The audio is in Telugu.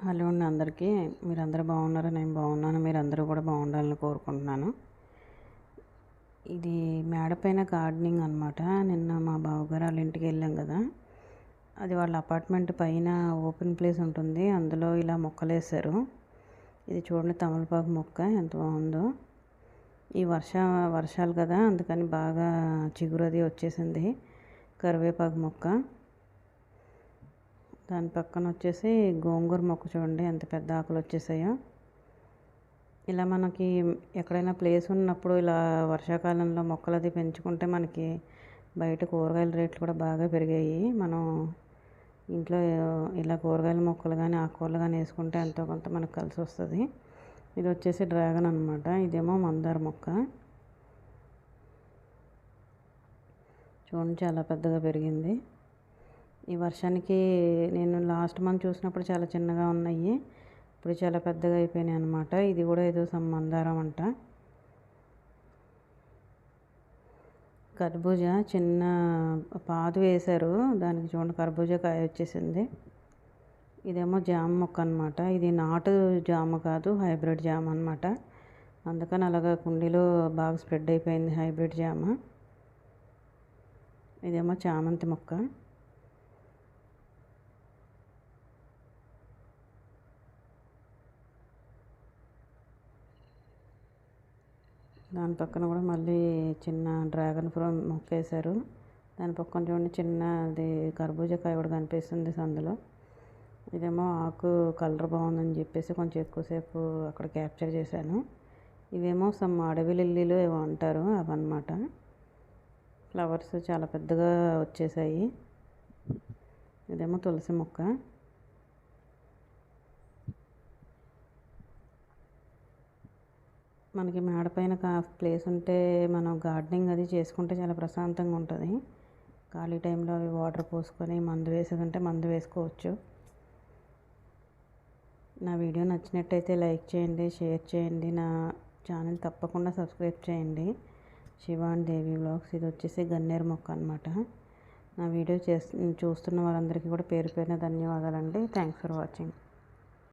హలో అండి అందరికీ. మీరందరూ బాగున్నారా? నేను బాగున్నాను. మీరందరూ కూడా బాగుండాలని కోరుకుంటున్నాను. ఇది మేడపైన గార్డెనింగ్ అనమాట. నిన్న మా బావగారు వాళ్ళ ఇంటికి వెళ్ళాం కదా, అది వాళ్ళ అపార్ట్మెంట్ పైన ఓపెన్ ప్లేస్ ఉంటుంది, అందులో ఇలా మొక్కలు వేశారు. ఇది చూడండి, తమలపాకు మొక్క ఎంత బాగుందో. ఈ వర్షాలు కదా, అందుకని బాగా చిగురు అది వచ్చేసింది. కరివేపాకు మొక్క, దాని పక్కన వచ్చేసి గోంగూర మొక్క చూడండి ఎంత పెద్ద ఆకులు వచ్చేసాయో. ఇలా మనకి ఎక్కడైనా ప్లేస్ ఉన్నప్పుడు ఇలా వర్షాకాలంలో మొక్కలు అది పెంచుకుంటే మనకి బయట కూరగాయల రేట్లు కూడా బాగా పెరిగాయి. మనం ఇంట్లో ఇలా కూరగాయల మొక్కలు కానీ ఆకుకూరలు కానీ వేసుకుంటే ఎంతో కొంత మనకు కలిసి వస్తుంది. ఇది వచ్చేసి డ్రాగన్ అనమాట. ఇదేమో మందార మొక్క. చూడండి చాలా పెద్దగా పెరిగింది. ఈ వర్షానికి నేను లాస్ట్ మంత్ చూసినప్పుడు చాలా చిన్నగా ఉన్నాయి, ఇప్పుడు చాలా పెద్దగా అయిపోయినాయి అనమాట. ఇది కూడా ఏదో మందారం అంట. కర్బూజా చిన్న పాదు వేశారు, దానికి చూడండి కర్బూజా కాయ వచ్చేసింది. ఇదేమో జామ మొక్క అనమాట. ఇది నాటు జామ కాదు, హైబ్రిడ్ జామ అనమాట. అందుకని అలాగా కుండీలో బాగా స్ప్రెడ్ అయిపోయింది హైబ్రిడ్ జామ. ఇదేమో చామంతి మొక్క. దాని పక్కన కూడా మళ్ళీ చిన్న డ్రాగన్ ఫ్రూట్ మొక్క వేశారు. దాని పక్కన చూడండి చిన్నది కర్బూజాకాయ కూడా కనిపిస్తుంది సందులో. ఇదేమో ఆకు కలర్ బాగుందని చెప్పేసి కొంచెం ఎక్కువసేపు అక్కడ క్యాప్చర్ చేశాను. ఇవేమో అడవి లిల్లీలు ఏమో అంటారు, అవన్నమాట. ఫ్లవర్స్ చాలా పెద్దగా వచ్చేసాయి. ఇదేమో తులసి మొక్క. మనకి మేడపైన ప్లేస్ ఉంటే మనం గార్డెనింగ్ అది చేసుకుంటే చాలా ప్రశాంతంగా ఉంటుంది. ఖాళీ టైంలో అవి వాటర్ పోసుకొని మందు వేసేది ఉంటే మందు వేసుకోవచ్చు. నా వీడియో నచ్చినట్టయితే లైక్ చేయండి, షేర్ చేయండి. నా ఛానల్ తప్పకుండా సబ్స్క్రైబ్ చేయండి. Shiva and Devi vlogs. ఇది వచ్చేసి గన్నేరు మొక్క అనమాట. నా వీడియో చూస్తున్న వారందరికీ కూడా పేరు పేరున ధన్యవాదాలండి. Thanks for watching.